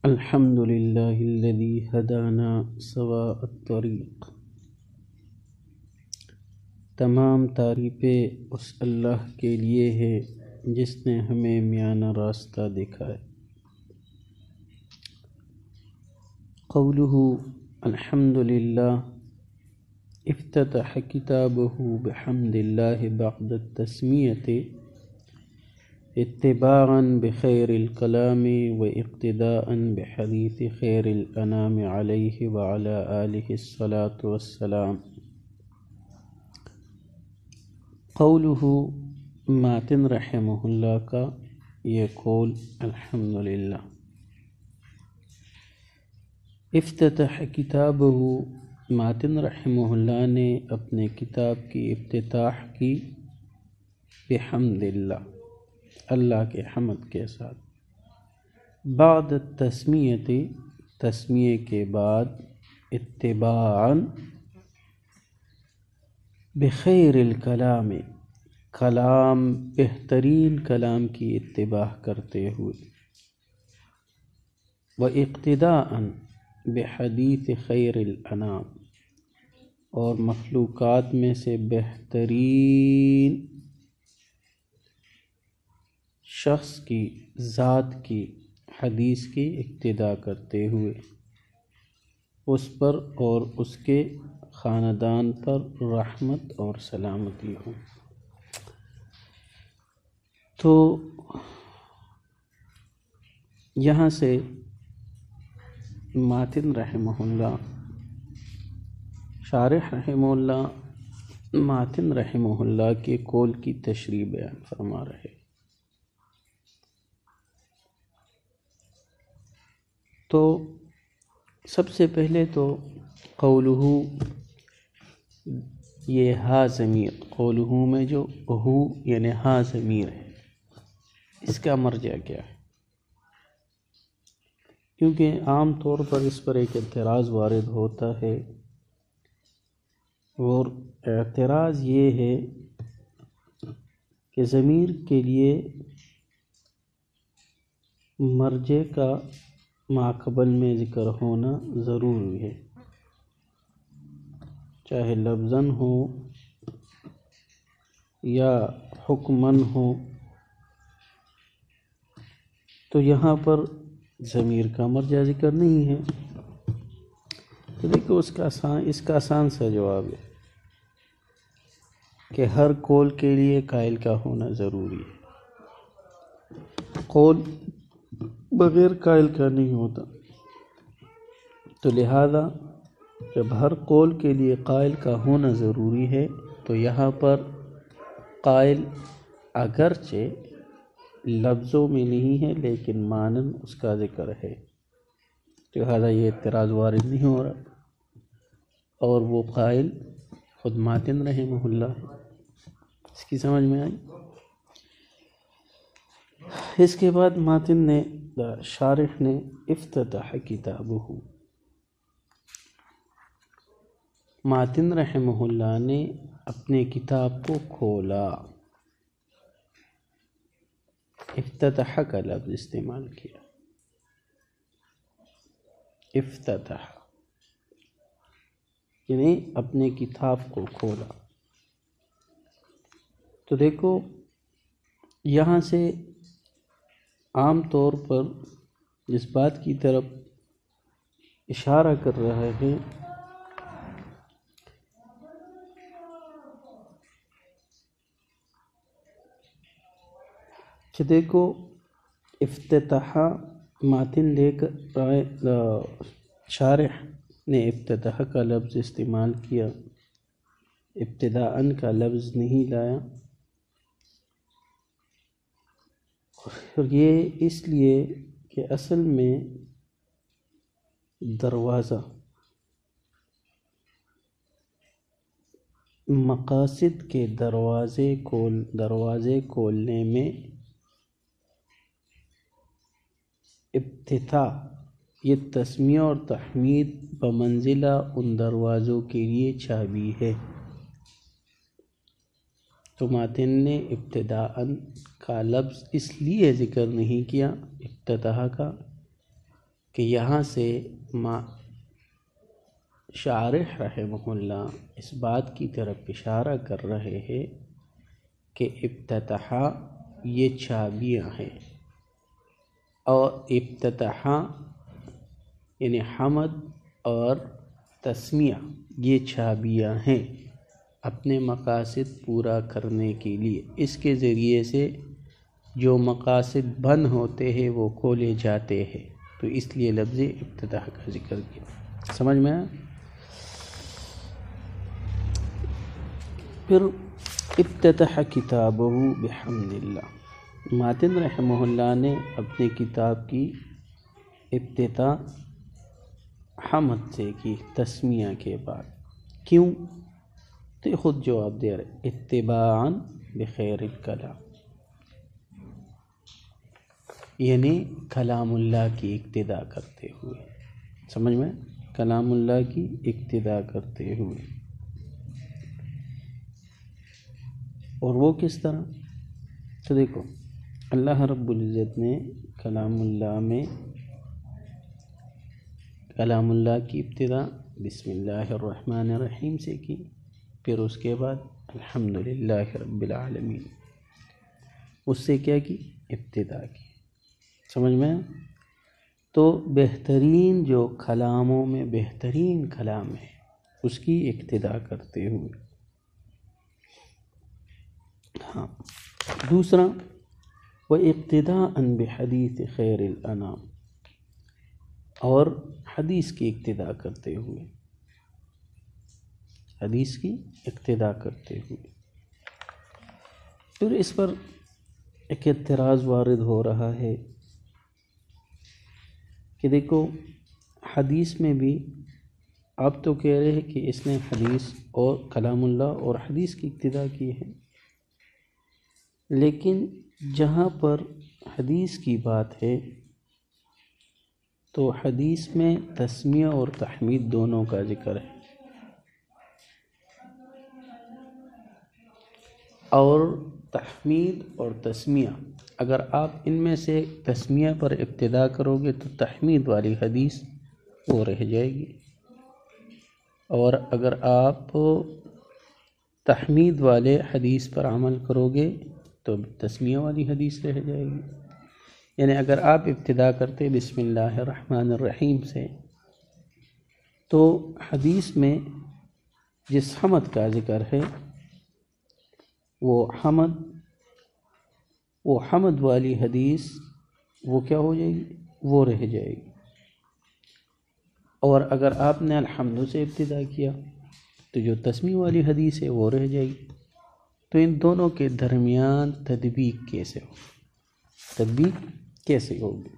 الحمد للہ الذی ہدانا سواء الطریق۔ تمام تعریفیں اس اللہ کے لیے ہے جس نے ہمیں میانہ راستہ دکھائے۔ قولہ الحمد للہ افتتح کتابہ بحمد اللہ بعد التسمیۃ اتباعا بخیر الکلام و اقتداء بحدیث خیر الانام علیہ وعلی آلہ الصلاۃ والسلام۔ قولہ ماتن رحمہ اللہ کا یہ قول الحمدللہ۔ افتتح کتابہ، ماتن رحمہ اللہ نے اپنے کتاب کی افتتاح کی بحمد اللہ، اللہ کے حمد کے ساتھ، بعد التسمیۃ، تسمیے کے بعد، اتباعا بخیر الکلام، کلام بہترین کلام کی اتباع کرتے ہوئے، و اقتداء بحدیث خیر الانام، اور مخلوقات میں سے بہترین شخص کی ذات کی حدیث کی اقتداء کرتے ہوئے اس پر اور اس کے خاندان پر رحمت اور سلامتی ہو۔ تو یہاں سے ماتن رحمہ اللہ، شارح رحمہ اللہ ماتن رحمہ اللہ کے قول کی تشریح بیان فرما رہے۔ تو سب سے پہلے تو قولہ، یہ ہا ضمیر، قولہ میں جو ہو یعنی ہا ضمیر ہے، اس کا مرجع کیا ہے؟ کیونکہ عام طور پر اس پر ایک اعتراض وارد ہوتا ہے، اور اعتراض یہ ہے کہ ضمیر کے لیے مرجع کا ماقبل میں ذکر ہونا ضروری ہے، چاہے لفظاً ہو یا حکماً ہو۔ تو یہاں پر ضمیر کا مرجع ذکر نہیں ہے، تو دیکھو اس کا آسان سا جواب ہے کہ ہر قول کے لیے قائل کا ہونا ضروری ہے، قول بغیر قائل کا نہیں ہوتا۔ تو لہذا جب ہر قول کے لیے قائل کا ہونا ضروری ہے تو یہاں پر قائل اگرچہ لفظوں میں نہیں ہے لیکن مانن اس کا ذکر ہے، لہذا یہ اعتراض وارد نہیں ہو رہا، اور وہ قائل خود ماتن رحمہ اللہ ہے۔ اس کی سمجھ میں آئی؟ اس کے بعد ماتن نے، شارح نے، افتتح کتابہ، ماتن رحمہ اللہ نے اپنے کتاب کو کھولا، افتتح کا لفظ استعمال کیا، افتتح یعنی اپنے کتاب کو کھولا۔ تو دیکھو یہاں سے عام طور پر جس بات کی طرف اشارہ کر رہا ہے کہ دیکھو افتتاح، ماتن لے کر شارح نے افتتاح کا لفظ استعمال کیا، ابتداءً کا لفظ نہیں لایا، اور یہ اس لیے کہ اصل میں دروازہ مقاصد کے دروازے کھولنے میں افتتاح، یہ تسمیہ اور تحمید بمنزلہ ان دروازوں کے لیے چابی ہے۔ تو ماتن نے ابتداءً کا لفظ اس لیے ذکر نہیں کیا افتتاح کا کہ یہاں سے شارح رحمہ اللہ اس بات کی طرف اشارہ کر رہے ہیں کہ افتتاح یہ چابیاں ہیں، اور افتتاح یعنی حمد اور تسمیہ یہ چابیاں ہیں اپنے مقاصد پورا کرنے کے لیے۔ اس کے ذریعے سے جو مقاصد بند ہوتے ہیں وہ کھولے جاتے ہیں، تو اس لیے لفظ افتتاح کا ذکر کیا۔ سمجھ میں آیا؟ پھر افتتح کتابہ بحمد اللہ، ماتن رحمہ اللہ نے اپنے کتاب کی ابتدا حمد سے کی، تسمیہ کے بعد۔ کیوں؟ تو خود جواب دے رہے، اتباعا بخیر الکلام، یعنی کلام اللہ کی اقتدا کرتے ہوئے۔ سمجھ میں؟ کلام اللہ کی اقتدا کرتے ہوئے۔ اور وہ کس طرح؟ تو دیکھو، اللہ رب العزت نے کلام اللہ کی ابتدا بسم اللہ الرحمن الرحیم سے کی، پھر اس کے بعد الحمدللہ رب العالمین، اس سے کیا کی؟ ابتدا کی۔ سمجھ میں؟ تو بہترین جو کلاموں میں بہترین کلام ہے اس کی ابتدا کرتے ہوئے۔ ہاں، دوسرا وَإِقْتِدَاءً بِحَدِيثِ خَيْرِ الْأَنَامِ، اور حدیث کی اقتدا کرتے ہوئے، حدیث کی اقتدا کرتے ہوئے۔ پھر اس پر ایک اعتراض وارد ہو رہا ہے کہ دیکھو، حدیث میں بھی آپ تو کہہ رہے ہیں کہ اس نے حدیث اور کلام اللہ اور حدیث کی اقتدا کی ہے، لیکن جہاں پر حدیث کی بات ہے تو حدیث میں تسمیہ اور تحمید دونوں کا ذکر ہے، اور تحمید اور تسمیہ اگر آپ ان میں سے تسمیہ پر ابتدا کرو گے تو تحمید والی حدیث وہ رہ جائے گی، اور اگر آپ تحمید والے حدیث پر عمل کرو گے تو تسمیہ والی حدیث رہ جائے گی۔ یعنی اگر آپ ابتدا کرتے بسم اللہ الرحمن الرحیم سے، تو حدیث میں جس حمد کا ذکر ہے وہ حمد والی حدیث وہ کیا ہو جائے گی؟ وہ رہ جائے گی۔ اور اگر آپ نے الحمد سے ابتدا کیا تو جو تسمیہ والی حدیث ہے وہ رہ جائے گی۔ تو ان دونوں کے درمیان تطبیق کیسے ہوگی؟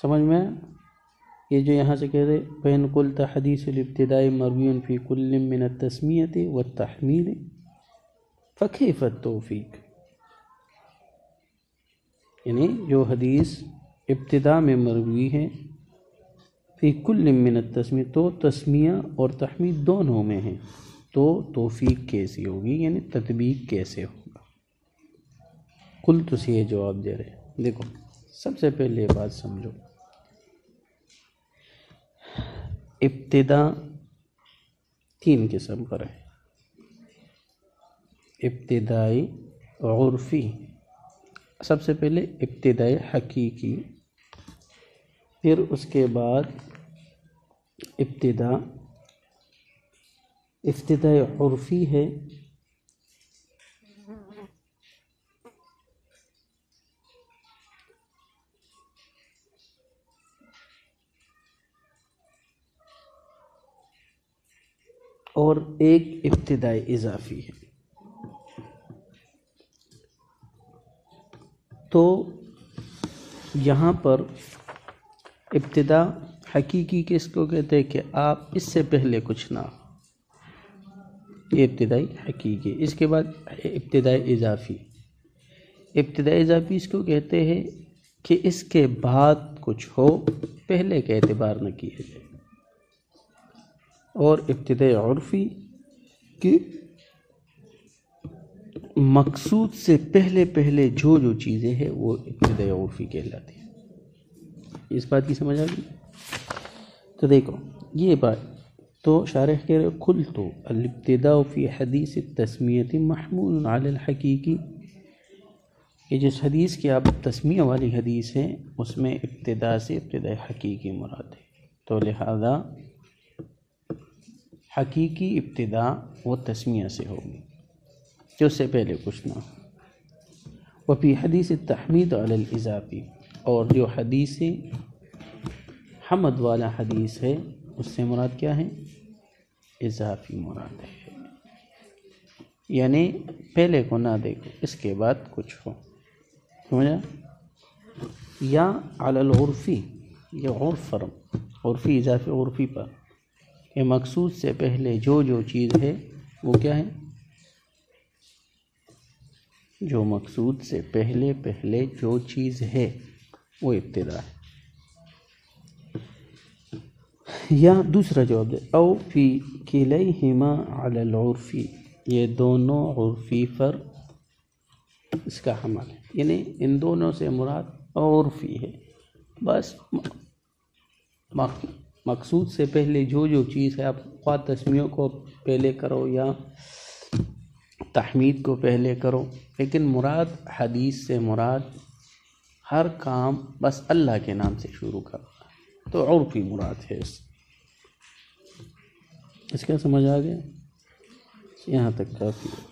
سمجھ میں؟ یہ جو یہاں سے کہہ رہے فَإِنْ قُلْتَ حَدِيثُ الْإِبْتِدَاءِ مَرْوِيٌّ فِي كُلٍّ مِّنَ التَّسْمِيَةِ وَالتَّحْمِيدِ فَكَيْفَ التَّوْفِيقُ، یعنی جو حدیث ابتدا میں مروی ہے فی کل من التسمیہ، تو تسمیہ اور تحمید دونوں میں ہیں، تو توفیق کیسی ہوگی، یعنی تطبیق کیسے ہوگا؟ قلت سے یہ جواب دے رہے۔ دیکھو، سب سے پہلے یہ بات سمجھو، ابتدا تین قسم پر ہے، ابتدائی عرفی، سب سے پہلے ابتدائی حقیقی، پھر اس کے بعد ابتدائی عرفی ہے، اور ایک ابتدائی اضافی ہے۔ تو یہاں پر ابتدا حقیقی کس کو کہتے ہیں کہ آپ اس سے پہلے کچھ نہ ہو، یہ ابتدائی حقیقی۔ اس کے بعد ابتدائی اضافی اس کو کہتے ہیں کہ اس کے بعد کچھ ہو، پہلے کا اعتبار نہ کیا جائے۔ اور ابتدائی عرفی کہ مقصود سے پہلے جو چیزیں ہیں وہ ابتدائی عرفی کہلاتی ہیں۔ اس بات کی سمجھ آ گئی؟ تو دیکھو یہ بات تو شارح کہہ رہے قلت الابتداء فی حدیث التسمیۃ محمول علی الحقیقی، یہ جس حدیث کی آپ تسمیہ والی حدیث ہے اس میں ابتداء سے ابتداء حقیقی مراد ہے، تو لہذا حقیقی ابتداء وہ تسمیہ سے ہوگی جو اس سے پہلے کچھ نہ ہو۔ وفی حدیث التحمید علی الاضافی، اور جو حدیث حمد والا حدیث ہے اس سے مراد کیا ہے؟ اضافی مراد ہے، یعنی پہلے کو نہ دیکھو اس کے بعد کچھ ہو، سمجھا؟ یا علی العرفی، یہ عرفی اضافی عرفی پر، کہ مقصود سے پہلے جو چیز ہے وہ کیا ہے؟ جو مقصود سے پہلے جو چیز ہے وہ ابتدا ہے۔ یا دوسرا جواب دے او فی کلیہما علی العرفی، یہ دونوں عرفی پر اس کا حمل ہے، یعنی ان دونوں سے مراد عرفی ہے، بس مقصود سے پہلے جو چیز ہے، آپ خواہ تسمیوں کو پہلے کرو یا تحمید کو پہلے کرو، لیکن مراد حدیث سے مراد ہر کام بس اللہ کے نام سے شروع کرنا، تو عرفی مراد ہے۔ اس کا سمجھ آ گیا؟ یہاں تک کافی ہے۔